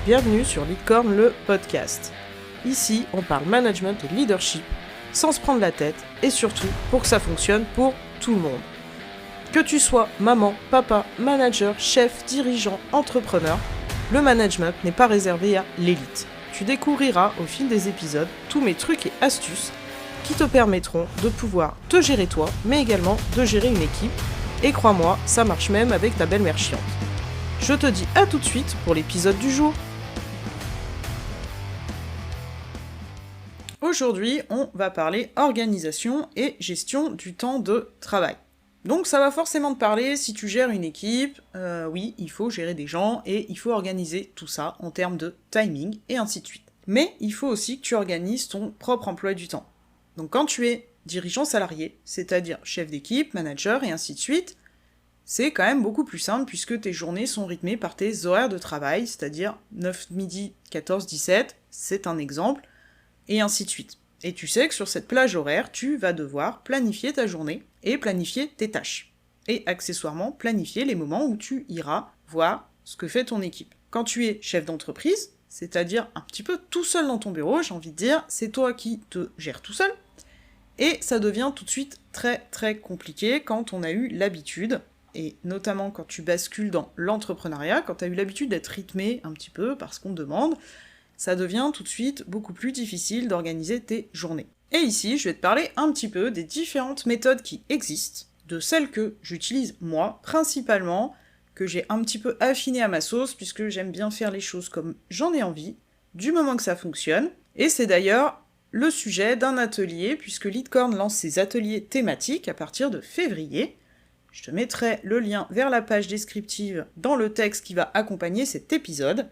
bienvenue sur Leadcorn, le podcast. Ici, on parle management et leadership, sans se prendre la tête, et surtout pour que ça fonctionne pour tout le monde. Que tu sois maman, papa, manager, chef, dirigeant, entrepreneur, le management n'est pas réservé à l'élite. Tu découvriras au fil des épisodes tous mes trucs et astuces qui te permettront de pouvoir te gérer toi, mais également de gérer une équipe. Et crois-moi, ça marche même avec ta belle-mère chiante. Je te dis à tout de suite pour l'épisode du jour. Aujourd'hui, on va parler organisation et gestion du temps de travail. Donc ça va forcément te parler si tu gères une équipe, oui, il faut gérer des gens et il faut organiser tout ça en termes de timing et ainsi de suite. Mais il faut aussi que tu organises ton propre emploi du temps. Donc quand tu es dirigeant salarié, c'est-à-dire chef d'équipe, manager et ainsi de suite, c'est quand même beaucoup plus simple puisque tes journées sont rythmées par tes horaires de travail, c'est-à-dire 9 midi, 14, 17, c'est un exemple, et ainsi de suite. Et tu sais que sur cette plage horaire, tu vas devoir planifier ta journée et planifier tes tâches. Et accessoirement, planifier les moments où tu iras voir ce que fait ton équipe. Quand tu es chef d'entreprise, c'est-à-dire un petit peu tout seul dans ton bureau, j'ai envie de dire, c'est toi qui te gères tout seul, et ça devient tout de suite très très compliqué quand on a eu l'habitude, et notamment quand tu bascules dans l'entrepreneuriat, quand tu as eu l'habitude d'être rythmé un petit peu par ce qu'on te demande, ça devient tout de suite beaucoup plus difficile d'organiser tes journées. Et ici, je vais te parler un petit peu des différentes méthodes qui existent, de celles que j'utilise moi, principalement, que j'ai un petit peu affinées à ma sauce, puisque j'aime bien faire les choses comme j'en ai envie, du moment que ça fonctionne, et c'est d'ailleurs le sujet d'un atelier, puisque Leadcorn lance ses ateliers thématiques à partir de février. Je te mettrai le lien vers la page descriptive dans le texte qui va accompagner cet épisode.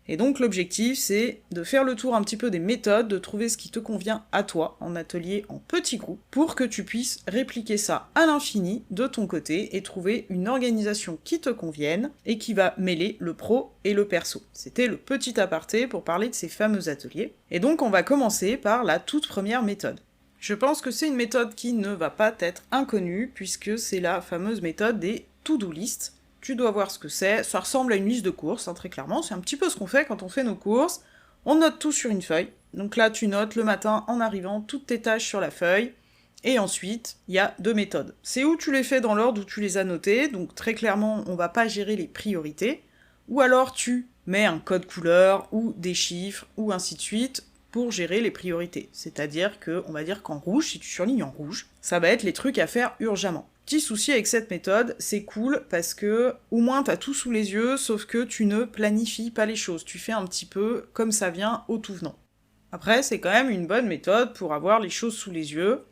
Et donc l'objectif, c'est de faire le tour un petit peu des méthodes, de trouver ce qui te convient à toi, en atelier, en petits groupes, pour que tu puisses répliquer ça à l'infini de ton côté et trouver une organisation qui te convienne et qui va mêler le pro et le perso. C'était le petit aparté pour parler de ces fameux ateliers. Et donc on va commencer par la toute première méthode. Je pense que c'est une méthode qui ne va pas être inconnue, puisque c'est la fameuse méthode des to-do list. Tu dois voir ce que c'est, ça ressemble à une liste de courses, très clairement, c'est un petit peu ce qu'on fait quand on fait nos courses. On note tout sur une feuille, donc là tu notes le matin en arrivant toutes tes tâches sur la feuille, et ensuite il y a deux méthodes. C'est où tu les fais dans l'ordre où tu les as notées, donc très clairement on va pas gérer les priorités, ou alors tu mets un code couleur, ou des chiffres, ou ainsi de suite, pour gérer les priorités. C'est-à-dire que, on va dire qu'en rouge, si tu surlignes en rouge, ça va être les trucs à faire urgemment. Petit souci avec cette méthode, c'est cool parce que au moins t'as tout sous les yeux, sauf que tu ne planifies pas les choses, tu fais un petit peu comme ça vient au tout venant. Après, c'est quand même une bonne méthode pour avoir les choses sous les yeux,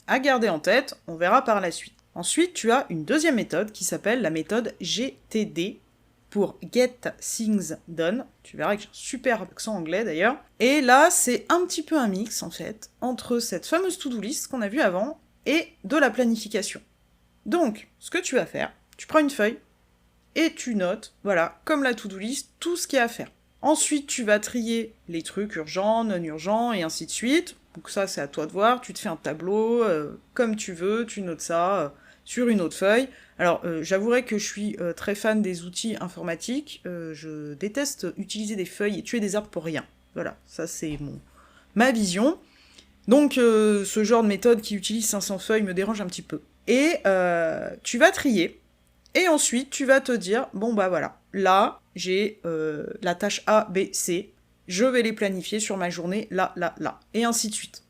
à garder en tête, on verra par la suite. Ensuite, tu as une deuxième méthode qui s'appelle la méthode GTD, pour Get Things Done, tu verras que j'ai un super accent anglais d'ailleurs, et là c'est un petit peu un mix en fait, entre cette fameuse to-do list qu'on a vue avant, et de la planification. Donc, ce que tu vas faire, tu prends une feuille, et tu notes, voilà, comme la to-do list, tout ce qu'il y a à faire. Ensuite, tu vas trier les trucs urgents, non urgents, et ainsi de suite, donc ça c'est à toi de voir, tu te fais un tableau, comme tu veux, tu notes ça sur une autre feuille. Alors, j'avouerai que je suis très fan des outils informatiques, je déteste utiliser des feuilles et tuer des arbres pour rien. Voilà, ça c'est ma vision. Donc, ce genre de méthode qui utilise 500 feuilles me dérange un petit peu. Et tu vas trier, et ensuite tu vas te dire, bon bah voilà, là, j'ai la tâche A, B, C, je vais les planifier sur ma journée, là, et ainsi de suite.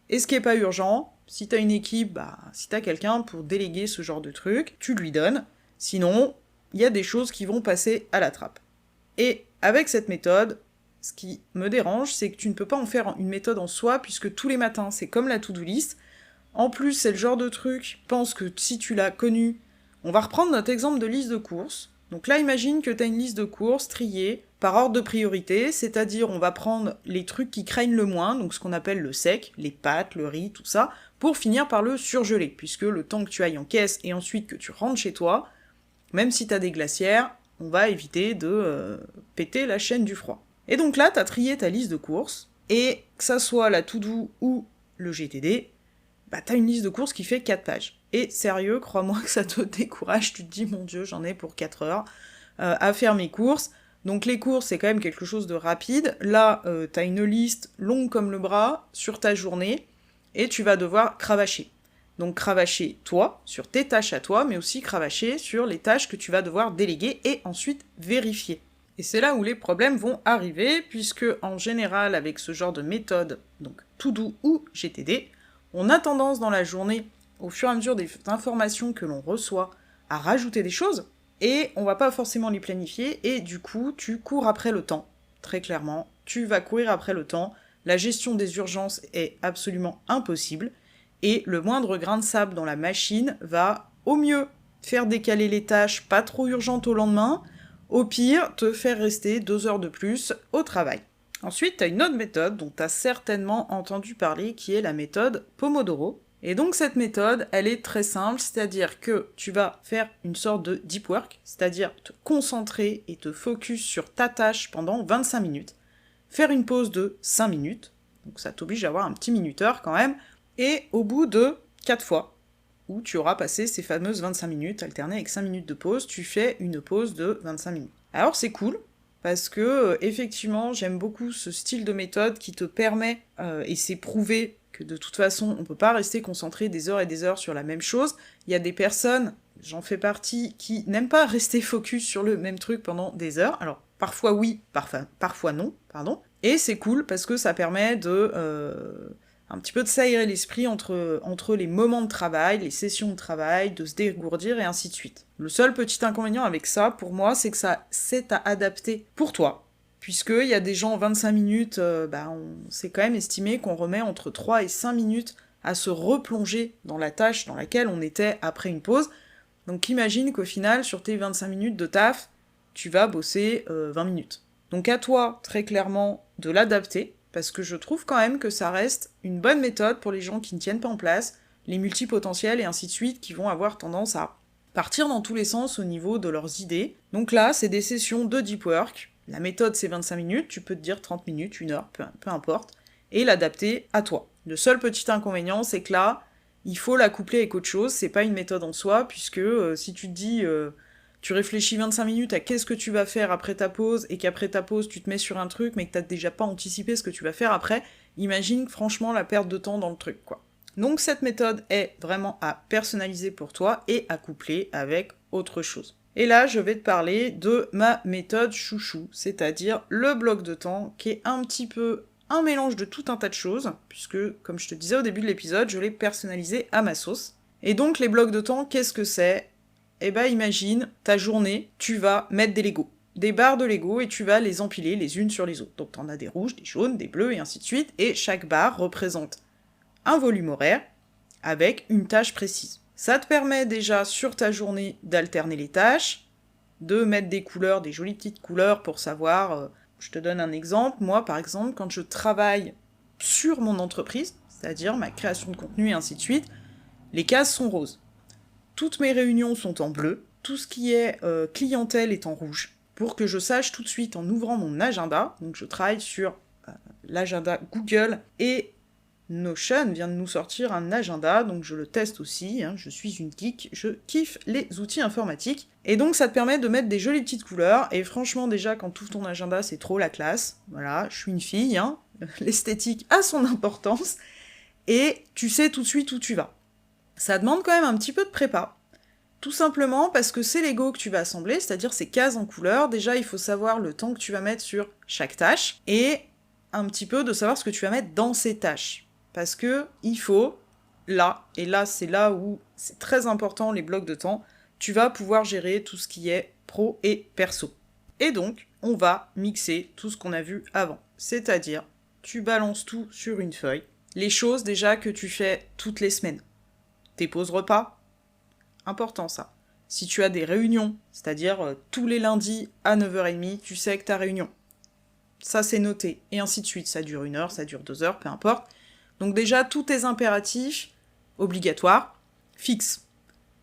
Et ce qui est pas urgent, si t'as une équipe, si t'as quelqu'un pour déléguer ce genre de truc, tu lui donnes. Sinon, il y a des choses qui vont passer à la trappe. Et avec cette méthode, ce qui me dérange, c'est que tu ne peux pas en faire une méthode en soi, puisque tous les matins, c'est comme la to-do list. En plus, c'est le genre de truc, je pense que si tu l'as connu, on va reprendre notre exemple de liste de courses. Donc là, imagine que t'as une liste de courses triée par ordre de priorité, c'est-à-dire on va prendre les trucs qui craignent le moins, donc ce qu'on appelle le sec, les pâtes, le riz, tout ça, pour finir par le surgeler, puisque le temps que tu ailles en caisse et ensuite que tu rentres chez toi, même si t'as des glacières, on va éviter de péter la chaîne du froid. Et donc là, t'as trié ta liste de courses, et que ça soit la to-do ou le GTD, t'as une liste de courses qui fait 4 pages. Et sérieux, crois-moi que ça te décourage, tu te dis, mon Dieu, j'en ai pour 4 heures à faire mes courses. Donc les cours, c'est quand même quelque chose de rapide. Là, t'as une liste longue comme le bras sur ta journée, et tu vas devoir cravacher. Donc cravacher toi, sur tes tâches à toi, mais aussi cravacher sur les tâches que tu vas devoir déléguer et ensuite vérifier. Et c'est là où les problèmes vont arriver, puisque en général, avec ce genre de méthode, donc To-Do ou GTD, on a tendance dans la journée, au fur et à mesure des informations que l'on reçoit, à rajouter des choses, et on va pas forcément les planifier, et du coup, tu cours après le temps, très clairement, tu vas courir après le temps, la gestion des urgences est absolument impossible, et le moindre grain de sable dans la machine va, au mieux, faire décaler les tâches pas trop urgentes au lendemain, au pire, te faire rester 2 heures de plus au travail. Ensuite, tu as une autre méthode dont tu as certainement entendu parler, qui est la méthode Pomodoro. Et donc cette méthode, elle est très simple, c'est-à-dire que tu vas faire une sorte de deep work, c'est-à-dire te concentrer et te focus sur ta tâche pendant 25 minutes, faire une pause de 5 minutes, donc ça t'oblige à avoir un petit minuteur quand même, et au bout de 4 fois, où tu auras passé ces fameuses 25 minutes, alternées avec 5 minutes de pause, tu fais une pause de 25 minutes. Alors c'est cool, parce que effectivement, j'aime beaucoup ce style de méthode qui te permet, et c'est prouvé que de toute façon, on peut pas rester concentré des heures et des heures sur la même chose. Il y a des personnes, j'en fais partie, qui n'aiment pas rester focus sur le même truc pendant des heures. Alors, parfois oui, parfois non, pardon. Et c'est cool, parce que ça permet de... un petit peu de s'aérer l'esprit entre les moments de travail, les sessions de travail, de se dégourdir et ainsi de suite. Le seul petit inconvénient avec ça, pour moi, c'est que ça c'est à adapter pour toi. Puisqu'il y a des gens, 25 minutes, c'est quand même estimé qu'on remet entre 3 et 5 minutes à se replonger dans la tâche dans laquelle on était après une pause. Donc imagine qu'au final, sur tes 25 minutes de taf, tu vas bosser 20 minutes. Donc à toi, très clairement, de l'adapter, parce que je trouve quand même que ça reste une bonne méthode pour les gens qui ne tiennent pas en place, les multipotentiels et ainsi de suite, qui vont avoir tendance à partir dans tous les sens au niveau de leurs idées. Donc là, c'est des sessions de deep work. La méthode, c'est 25 minutes, tu peux te dire 30 minutes, 1 heure, peu importe, et l'adapter à toi. Le seul petit inconvénient, c'est que là, il faut la coupler avec autre chose, c'est pas une méthode en soi, puisque si tu te dis... tu réfléchis 25 minutes à qu'est-ce que tu vas faire après ta pause, et qu'après ta pause, tu te mets sur un truc, mais que t'as déjà pas anticipé ce que tu vas faire après, imagine franchement la perte de temps dans le truc, quoi. Donc cette méthode est vraiment à personnaliser pour toi, et à coupler avec autre chose. Et là, je vais te parler de ma méthode chouchou, c'est-à-dire le bloc de temps, qui est un petit peu un mélange de tout un tas de choses, puisque, comme je te disais au début de l'épisode, je l'ai personnalisé à ma sauce. Et donc les blocs de temps, qu'est-ce que c'est ? Eh ben imagine, ta journée, tu vas mettre des Legos. Des barres de Lego et tu vas les empiler les unes sur les autres. Donc t'en as des rouges, des jaunes, des bleus et ainsi de suite, et chaque barre représente un volume horaire avec une tâche précise. Ça te permet déjà sur ta journée d'alterner les tâches, de mettre des couleurs, des jolies petites couleurs pour savoir... je te donne un exemple, moi par exemple, quand je travaille sur mon entreprise, c'est-à-dire ma création de contenu et ainsi de suite, les cases sont roses. Toutes mes réunions sont en bleu, tout ce qui est clientèle est en rouge, pour que je sache tout de suite en ouvrant mon agenda, donc je travaille sur l'agenda Google, et Notion vient de nous sortir un agenda, donc je le teste aussi, hein, je suis une geek, je kiffe les outils informatiques, et donc ça te permet de mettre des jolies petites couleurs, et franchement déjà quand tu ouvres ton agenda c'est trop la classe, voilà, je suis une fille, hein, l'esthétique a son importance, et tu sais tout de suite où tu vas. Ça demande quand même un petit peu de prépa, tout simplement parce que c'est Lego que tu vas assembler, c'est-à-dire ces cases en couleur, déjà il faut savoir le temps que tu vas mettre sur chaque tâche, et un petit peu de savoir ce que tu vas mettre dans ces tâches. Parce que il faut, là, et là c'est là où c'est très important les blocs de temps, tu vas pouvoir gérer tout ce qui est pro et perso. Et donc, on va mixer tout ce qu'on a vu avant. C'est-à-dire, tu balances tout sur une feuille, les choses déjà que tu fais toutes les semaines. Tes pauses repas, important ça. Si tu as des réunions, c'est-à-dire tous les lundis à 9h30, tu sais que ta réunion. Ça c'est noté, et ainsi de suite. Ça dure 1 heure, ça dure 2 heures, peu importe. Donc déjà, tous tes impératifs obligatoires, fixes.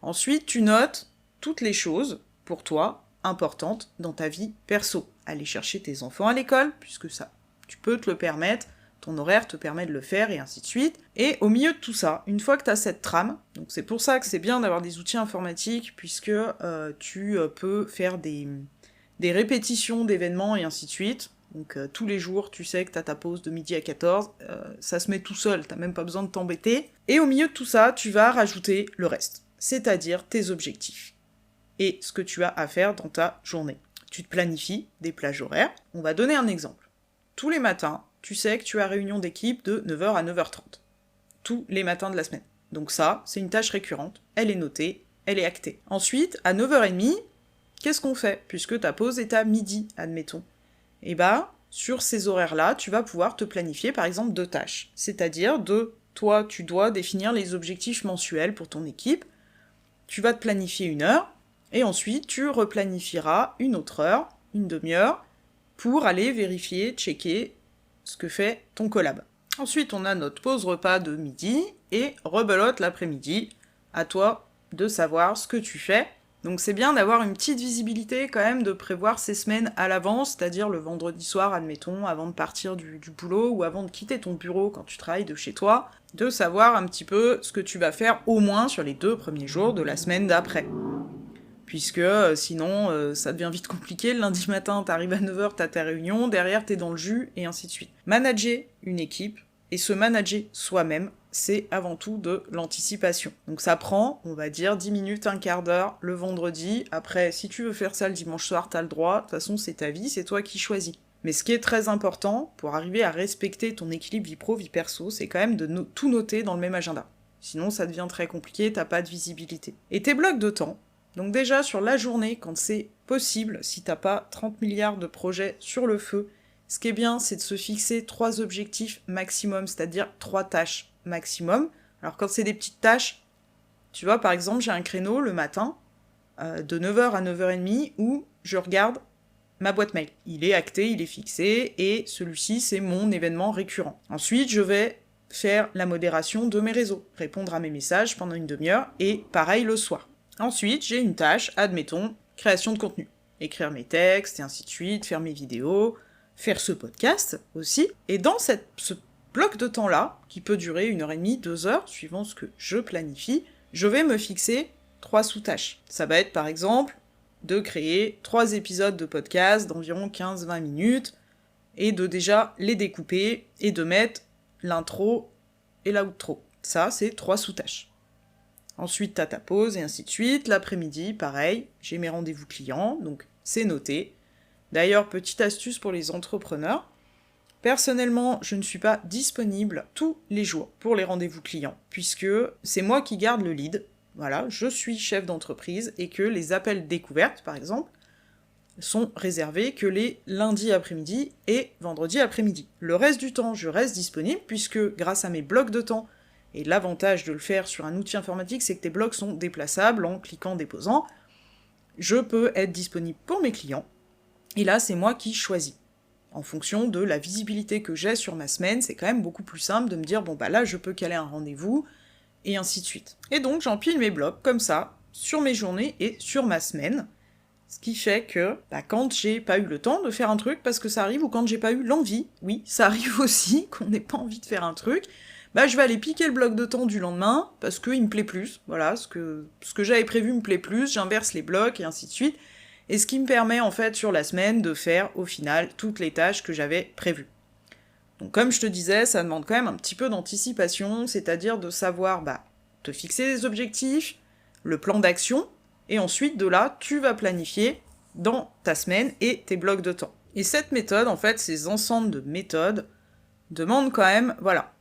Ensuite, tu notes toutes les choses, pour toi, importantes dans ta vie perso. Aller chercher tes enfants à l'école, puisque ça, tu peux te le permettre, ton horaire te permet de le faire, et ainsi de suite. Et au milieu de tout ça, une fois que tu as cette trame, donc c'est pour ça que c'est bien d'avoir des outils informatiques, puisque tu peux faire des des répétitions d'événements et ainsi de suite. Donc tous les jours, tu sais que t'as ta pause de midi à 14, ça se met tout seul, t'as même pas besoin de t'embêter. Et au milieu de tout ça, tu vas rajouter le reste, c'est-à-dire tes objectifs et ce que tu as à faire dans ta journée. Tu te planifies des plages horaires. On va donner un exemple. Tous les matins, tu sais que tu as réunion d'équipe de 9h à 9h30. Tous les matins de la semaine. Donc ça, c'est une tâche récurrente, elle est notée, elle est actée. Ensuite, à 9h30, qu'est-ce qu'on fait? Puisque ta pause est à midi, admettons. Et bah, sur ces horaires-là, tu vas pouvoir te planifier par exemple 2 tâches. C'est-à-dire toi, tu dois définir les objectifs mensuels pour ton équipe, tu vas te planifier 1 heure, et ensuite tu replanifieras une autre heure, une demi-heure, pour aller vérifier, checker ce que fait ton collab. Ensuite, on a notre pause repas de midi, et rebelote l'après-midi, à toi de savoir ce que tu fais. Donc c'est bien d'avoir une petite visibilité quand même, de prévoir ces semaines à l'avance, c'est-à-dire le vendredi soir, admettons, avant de partir du boulot, ou avant de quitter ton bureau quand tu travailles de chez toi, de savoir un petit peu ce que tu vas faire au moins sur les 2 premiers jours de la semaine d'après. Puisque sinon, ça devient vite compliqué, le lundi matin, t'arrives à 9h, t'as ta réunion, derrière t'es dans le jus, et ainsi de suite. Manager une équipe, et se manager soi-même, c'est avant tout de l'anticipation. Donc ça prend, on va dire, 10 minutes, un quart d'heure le vendredi. Après, si tu veux faire ça le dimanche soir, t'as le droit. De toute façon, c'est ta vie, c'est toi qui choisis. Mais ce qui est très important, pour arriver à respecter ton équilibre vie pro, vie perso, c'est quand même de tout noter dans le même agenda. Sinon, ça devient très compliqué, t'as pas de visibilité. Et tes blocs de temps, donc déjà sur la journée, quand c'est possible, si t'as pas 30 milliards de projets sur le feu, ce qui est bien, c'est de se fixer 3 objectifs maximum, c'est-à-dire 3 tâches maximum. Alors quand c'est des petites tâches, tu vois, par exemple, j'ai un créneau le matin, de 9h à 9h30, où je regarde ma boîte mail. Il est acté, il est fixé, et celui-ci, c'est mon événement récurrent. Ensuite, je vais faire la modération de mes réseaux, répondre à mes messages pendant une demi-heure, et pareil le soir. Ensuite, j'ai une tâche, admettons, création de contenu. Écrire mes textes, et ainsi de suite, faire mes vidéos, faire ce podcast aussi. Et dans ce bloc de temps-là, qui peut durer 1h30, 2 heures, suivant ce que je planifie, je vais me fixer 3 sous-tâches. Ça va être par exemple de créer 3 épisodes de podcast d'environ 15-20 minutes, et de déjà les découper, et de mettre l'intro et l'outro. Ça, c'est 3 sous-tâches. Ensuite, t'as ta pause, et ainsi de suite. L'après-midi, pareil, j'ai mes rendez-vous clients, donc c'est noté. D'ailleurs, petite astuce pour les entrepreneurs, personnellement, je ne suis pas disponible tous les jours pour les rendez-vous clients, puisque c'est moi qui garde le lead, voilà, je suis chef d'entreprise, et que les appels découvertes, par exemple, sont réservés que les lundis après-midi et vendredis après-midi. Le reste du temps, je reste disponible, puisque grâce à mes blocs de temps, et l'avantage de le faire sur un outil informatique, c'est que tes blocs sont déplaçables en cliquant, déposant, je peux être disponible pour mes clients, et là, c'est moi qui choisis. En fonction de la visibilité que j'ai sur ma semaine, c'est quand même beaucoup plus simple de me dire, bon bah là, je peux caler un rendez-vous, et ainsi de suite. Et donc, j'empile mes blocs, comme ça, sur mes journées et sur ma semaine, ce qui fait que, quand j'ai pas eu le temps de faire un truc, parce que ça arrive, ou quand j'ai pas eu l'envie, oui, ça arrive aussi, qu'on n'ait pas envie de faire un truc, je vais aller piquer le bloc de temps du lendemain, parce qu'il me plaît plus, voilà, ce que j'avais prévu me plaît plus, j'inverse les blocs, et ainsi de suite, et ce qui me permet en fait sur la semaine de faire au final toutes les tâches que j'avais prévues. Donc comme je te disais, ça demande quand même un petit peu d'anticipation, c'est-à-dire de savoir te fixer des objectifs, le plan d'action, et ensuite de là, tu vas planifier dans ta semaine et tes blocs de temps. Et cette méthode, en fait, ces ensembles de méthodes, demandent quand même, voilà,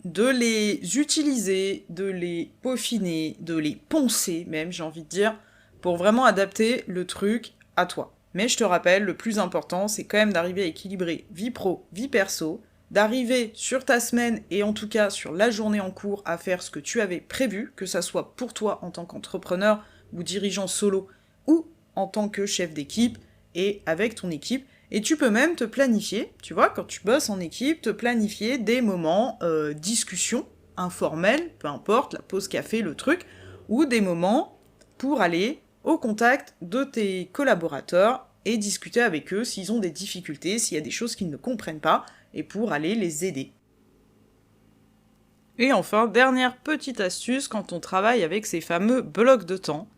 de les utiliser, de les peaufiner, de les poncer même, j'ai envie de dire, pour vraiment adapter le truc à toi. Mais je te rappelle, le plus important, c'est quand même d'arriver à équilibrer vie pro, vie perso, d'arriver sur ta semaine, et en tout cas sur la journée en cours, à faire ce que tu avais prévu, que ça soit pour toi en tant qu'entrepreneur ou dirigeant solo, ou en tant que chef d'équipe, et avec ton équipe. Et tu peux même te planifier, tu vois, quand tu bosses en équipe, te planifier des moments discussion, informels, peu importe, la pause café, le truc, ou des moments pour aller au contact de tes collaborateurs et discuter avec eux s'ils ont des difficultés, s'il y a des choses qu'ils ne comprennent pas, et pour aller les aider. Et enfin, dernière petite astuce quand on travaille avec ces fameux blocs de temps,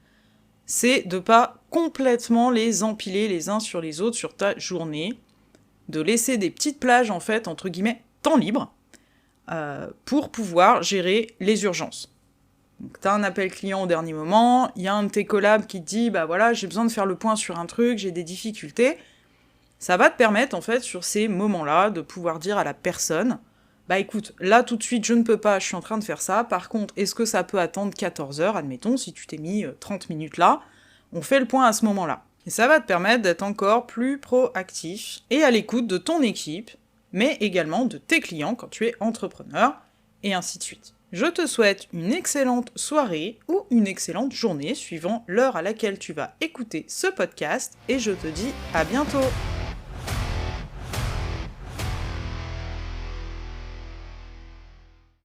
c'est de pas complètement les empiler les uns sur les autres sur ta journée, de laisser des petites plages, en fait, entre guillemets, temps libre, pour pouvoir gérer les urgences. Donc t'as un appel client au dernier moment, il y a un de tes collabs qui te dit « bah voilà, j'ai besoin de faire le point sur un truc, j'ai des difficultés », ça va te permettre, en fait, sur ces moments-là, de pouvoir dire à la personne « bah écoute, là tout de suite je ne peux pas, je suis en train de faire ça, par contre, est-ce que ça peut attendre 14h, admettons, si tu t'es mis 30 minutes là, on fait le point à ce moment-là ». Et ça va te permettre d'être encore plus proactif et à l'écoute de ton équipe, mais également de tes clients quand tu es entrepreneur, et ainsi de suite. Je te souhaite une excellente soirée ou une excellente journée, suivant l'heure à laquelle tu vas écouter ce podcast, et je te dis à bientôt.